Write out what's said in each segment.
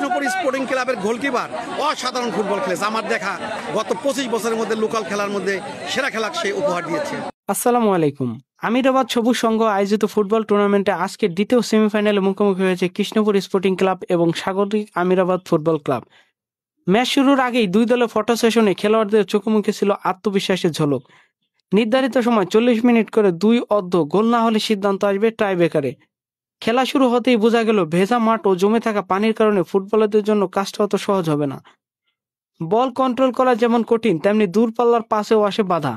Krishnapur sporting ক্লাবের goalkeeper অসাধারণ football খেলেছে। আমার দেখা গত 25 বছরের মধ্যে লোকাল খেলার মধ্যে সেরা খেলা সে উপহার দিয়েছে। আসসালামু আলাইকুম। আমিরাবাদ সবুজ সংঘ আয়োজিত ফুটবল টুর্নামেন্টে আজকে দ্বিতীয় সেমিফাইনালে মুখোমুখি হয়েছে কৃষ্ণপুর স্পোর্টিং ক্লাব এবং স্বাগতিক আমিরাবাদ ফুটবল ক্লাব। ম্যাচ শুরুর আগেই দুই দলের ফটো সেশনে খেলোয়াড়দের চোখে মুখে ছিল আত্মবিশ্বাসের ঝলক। নির্ধারিত সময় 40 মিনিট করে দুই অর্ধ গোল না হলে সিদ্ধান্ত আসবে টাইব্রেকারে। খেলা শুরু হতেই বোঝা গেল ভেজা মাঠ ও জমে থাকা পানির কারণে ফুটবলারদের জন্য কাজটা অত সহজ হবে না। বল কন্ট্রোল করা যেমন কঠিন, তেমনি দূরপাল্লার পাশেও আসে বাধা।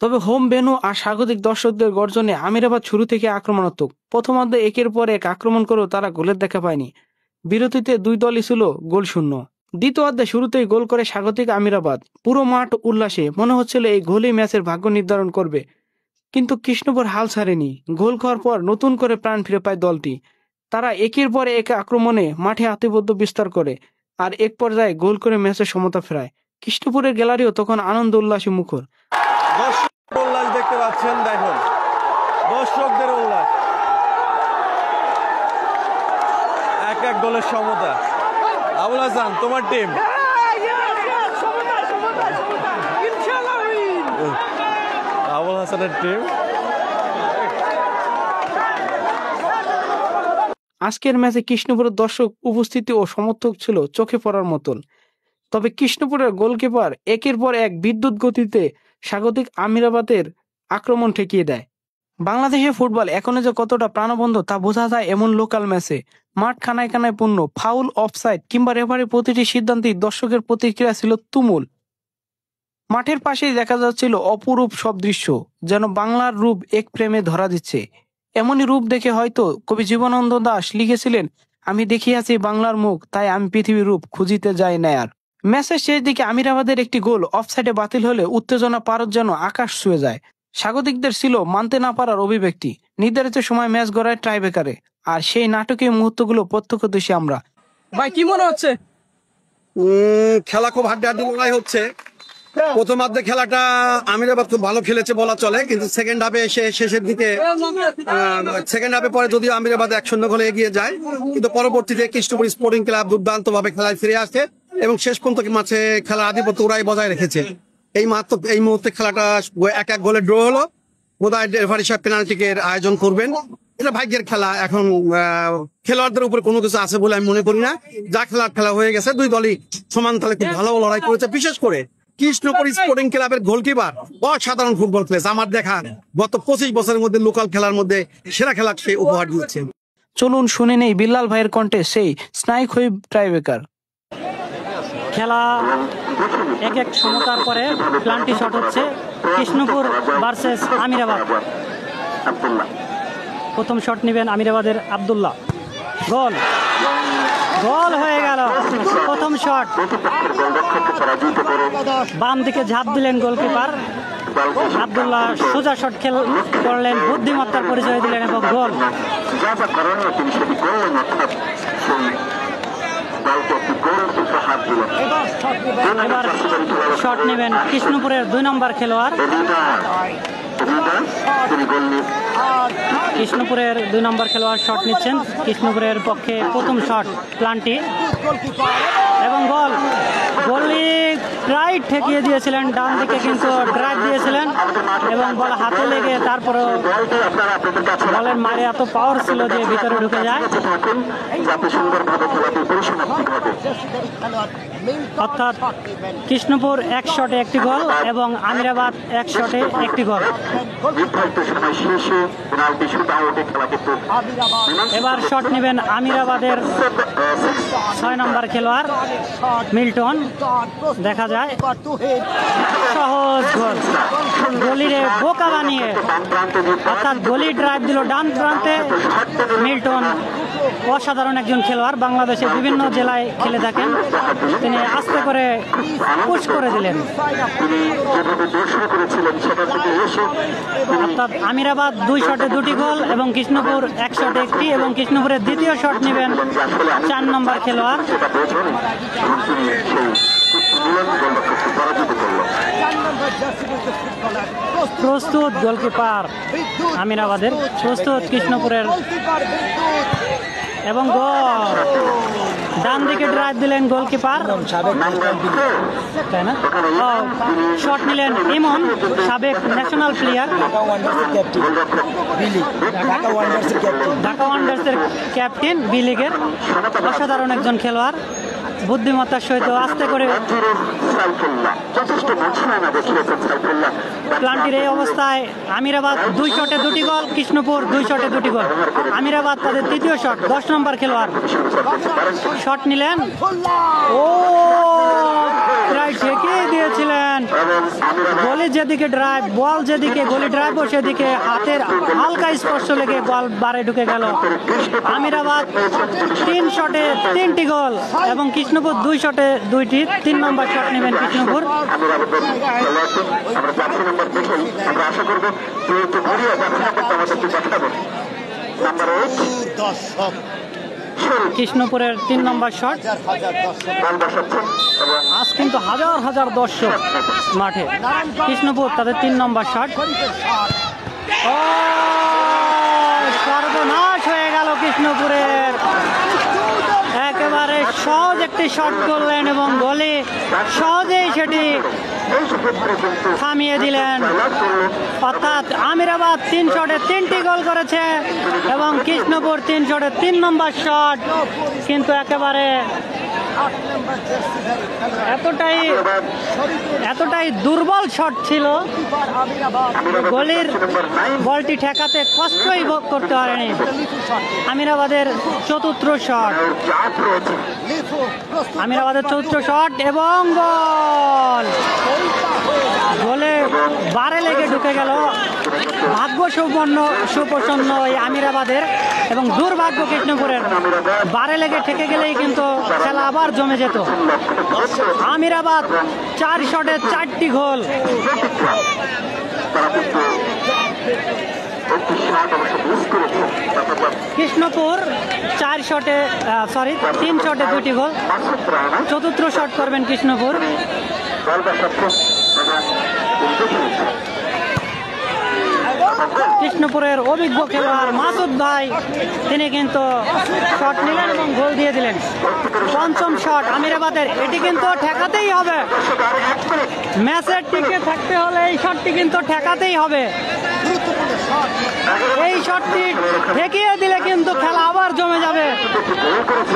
তবে হোম ভেন্যু আর স্বাগতিক দর্শকদের গর্জনে আমিরাবাদ শুরু থেকে আক্রমণাত্মক। প্রথমার্ধে একের পর এক আক্রমণ করেও তারা গোলের দেখা পায়নি। বিরতিতে দুই দলই ছিল গোল শূন্য। দ্বিতীয়ার্ধে শুরুতেই গোল করে স্বাগতিক আমিরাবাদ। পুরো মাঠ উল্লাসে, মনে হচ্ছিল এই গোলই ম্যাচের ভাগ্য নির্ধারণ করবে। কিন্তু কৃষ্ণপুর হাল ছাড়েনি। গোল খাওয়ার পর নতুন করে প্রাণ ফিরে পায় দলটি। তারা একের পর এক আক্রমণে মাঠে আধিপত্য বিস্তার করে আর এক পর্যায়ে গোল করে ম্যাচের সমতা ফেরায়। কৃষ্ণপুরের গ্যালারিও তখন আনন্দ উল্লাসে মুখর। উল্লাস দেখতে পাচ্ছেন, দেখুন দর্শকদের উল্লাস, এক এক গোলের সমতা। আবুল হাসান, তোমার টিম আবুল হাসানের টিম। আজকের ম্যাচে কৃষ্ণপুরের দর্শক উপস্থিতি ও সমর্থক ছিল চোখে পড়ার মতন। তবে কৃষ্ণপুরের গোলকিপার একের পর এক বিদ্যুৎ গতিতে স্বাগতিক আমিরাবাদের আক্রমণ ঠেকিয়ে দেয়। বাংলাদেশের ফুটবল এখনো যে কতটা প্রাণবন্ত তা বোঝা যায় এমন লোকাল ম্যাচে। মাঠ খানায় খানায় পূর্ণ, ফাউল, অফসাইড কিংবা রেফারির প্রতিটি সিদ্ধান্তেই দর্শকের প্রতিক্রিয়া ছিল তুমুল। মাঠের পাশেই দেখা যাচ্ছিল অপরূপ সব দৃশ্য, যেন বাংলার রূপ এক প্রেমে ধরা দিচ্ছে। এমনই রূপ দেখে হয়তো কবি জীবনানন্দ দাশ লিখেছিলেন, আমি দেখিয়াছি বাংলার মুখ, তাই আমি পৃথিবীর রূপ খুঁজিতে যাই না আর। ম্যাচের শেষ দিকে আমিরাবাদের একটি গোল অফসাইডে বাতিল হলে উত্তেজনা পারদ যেন আকাশ ছুঁয়ে যায়। স্বাগতিকদের ছিল মানতে না পারার অভিব্যক্তি। নির্ধারিত সময় ম্যাচ গড়ায় টাইব্রেকারে, আর সেই নাটকীয় মুহূর্তগুলো প্রত্যক্ষদর্শী আমরা। ভাই কি মনে হচ্ছে? খেলা খুব হাড্ডাহাড্ডি লড়াই হচ্ছে। প্রথমার্ধে খেলাটা আমিরাবাদ খুব ভালো খেলেছে বলা চলে, কিন্তু সেকেন্ড হাফে এসে শেষের দিকে সেকেন্ড হাফে পরে যদিও আমিরাবাদ 1-0 গোলে এগিয়ে যায়, কিন্তু পরবর্তীতে কৃষ্ণপুর স্পোর্টিং ক্লাব দুর্দান্ত ভাবে খেলায় ফিরে আসে এবং শেষ পর্যন্ত মাঠে খেলার আধিপত্য ওরাই বজায় রেখেছে। এই মুহূর্তে খেলাটা 1-1 গোলে ড্র হলো। বোধহয় রেফারি সাহেব পেনাল্টির আয়োজন করবেন। এটা ভাগ্যের খেলা। এখন খেলোয়াড়দের উপরে কোনো কিছু আছে বলে আমি মনে করি না। যা খেলা হয়ে গেছে, দুই দলই সমান তালে খুব ভালো লড়াই করেছে। বিশেষ করে কৃষ্ণপুর স্পোর্টিং ক্লাবের গোলকিপার অসাধারণ ফুটবল খেলেছে। আমার দেখা গত 25 বছরের মধ্যে লোকাল খেলার মধ্যে সেরা খেলা সে উপহার দিয়েছে। চলুন শুনে নেই বিল্লাল ভাইয়ের কণ্ঠে সেই স্নাইক হুইপ টাইব্রেকার। খেলা এক এক সমতার পরে প্লান্টি শট হচ্ছে কৃষ্ণপুর ভার্সেস আমিরাবাদ। প্রথম শট নেবেন আমিরাবাদের আব্দুল্লাহ। গোল গোল হয়ে গেল প্রথম শট। বাম দিকে ঝাঁপ দিলেন গোলকিপার আব্দুল্লাহ, সোজা শট করলেন, বুদ্ধিমত্তার পরিচয় দিলেন এবং গোল। এবার শট নেবেন কৃষ্ণপুরের 2 নম্বর খেলোয়াড়। কৃষ্ণপুরের 2 নম্বর খেলোয়াড় শট নিচ্ছেন। কৃষ্ণপুরের পক্ষে প্রথম শট প্লান্টি এবং গোল। গোলি রাইট ঠেকিয়ে দিয়েছিলেন, ডান দিকে কিন্তু ড্রাইভ দিয়েছিলেন এবং বল হাতে লেগে তারপরও বলের মারে এত পাওয়ার ছিল যে ভিতরে ঢুকে যায়। অর্থাৎ কৃষ্ণপুর 1 শটে 1টি গোল এবং আমিরাবাদ 1 শটে 1টি গোল। এবার শট নেবেন আমিরাবাদের 6 নম্বর খেলোয়াড় মিল্টন। দেখা যায় সহজ গোল, গলিরে বোকা বানিয়ে, অর্থাৎ গলি ড্রাইভ দিল ডান প্রান্তে। মিল্টন অসাধারণ একজন খেলোয়াড়, বাংলাদেশের বিভিন্ন জেলায় খেলে থাকেন। তিনি আস্তে করে পুশ করে দিলেন। অর্থাৎ আমিরাবাদ 2 শটে 2টি গোল এবং কৃষ্ণপুর 1 শটে 1টি। এবং কৃষ্ণপুরের দ্বিতীয় শট নেবেন 4 নম্বর খেলোয়াড়। প্রস্তুত গোলকিপার আমিরাবাদের, প্রস্তুত কৃষ্ণপুরের এবং গোল। ডান দিকে ড্রাইভ দিলেন গোলকিপার, তাই না? শট নিলেন ইমন, সাবেক ন্যাশনাল প্লেয়ার, ঢাকা ওয়ান্ডার্সের ক্যাপ্টেন, বি লিগের অসাধারণ একজন খেলোয়াড়, বুদ্ধিমত্তার সহিত আস্তে করে প্লান্টির এই অবস্থায় আমিরাবাদ 2 শটে 2টি গোল, কৃষ্ণপুর 2 শটে 2টি গোল। আমিরাবাদ তাদের তৃতীয় শট, 10 নম্বর খেলোয়াড় শট নিলেন, ও প্রায় ঠেকিয়ে দিয়েছিলেন। গলি যেদিকে ড্রাইভ, বল যেদিকে, গলি ড্রাইভ সেদিকে হাতের হালকা স্পর্শ লেগে বল বারে ঢুকে গেল। আমিরাবাদ 3 শটে 3টি গোল এবং কৃষ্ণপুর 2 শটে 2টি। 3 নম্বর শট নেবেন কৃষ্ণপুর। কৃষ্ণপুরের 3 নম্বর শট। আজ কিন্তু হাজার হাজার দর্শক মাঠে। কৃষ্ণপুর তাদের 3 নম্বর শট। ও সর্বনাশ হয়ে গেল কৃষ্ণপুরের। একেবারে সহজ একটি শট করলেন এবং গোলে সহজেই সেটি থামিয়ে দিলেন। অর্থাৎ আমিরাবাদ 3 শটে 3টি গোল করেছে এবং কৃষ্ণপুর 3 শটে 3 নম্বর শট, কিন্তু একেবারে এতটাই দুর্বল শট ছিল, গোলের বলটি ঠেকাতে কষ্টই ভোগ করতে পারেনি। আমিরাবাদের চতুর্থ শট, এবং গোল। গোলে বারে লেগে ঢুকে গেল। ভাগ্য সুপ্রসন্ন এই আমিরাবাদের এবং দুর্ভাগ্য কৃষ্ণপুরের। বারে লেগে ঠেকে গেলেই কিন্তু খেলা আবার জমে যেত। আমিরাবাদ 4 শটে 4টি গোল। কৃষ্ণপুর 3 শটে 2টি গোল। চতুর্থ শট করবেন কৃষ্ণপুর। কৃষ্ণপুরের অভিজ্ঞ খেলোয়াড় মাসুদ ভাই, তিনি কিন্তু শট নিলেন এবং গোল দিয়ে দিলেন। 5ম শট আমিরাবাদের, এটি কিন্তু ঠেকাতেই হবে। ম্যাচের টিকে থাকতে হলে এই শটটি কিন্তু ঠেকাতেই হবে। এই শটটি ঠেকিয়ে দিলে কিন্তু খেলা আবার জমে যাবে।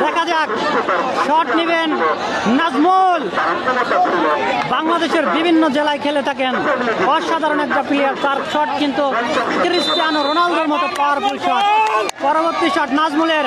দেখা যাক, শট নেবেন নাজমুল, বাংলাদেশের বিভিন্ন জেলায় খেলে থাকেন, অসাধারণ একটা প্লেয়ার। তার শট কিন্তু ক্রিস্টিয়ানো রোনালদোর মতো পাওয়ারফুল শট। পরবর্তী শট নাজমুলের,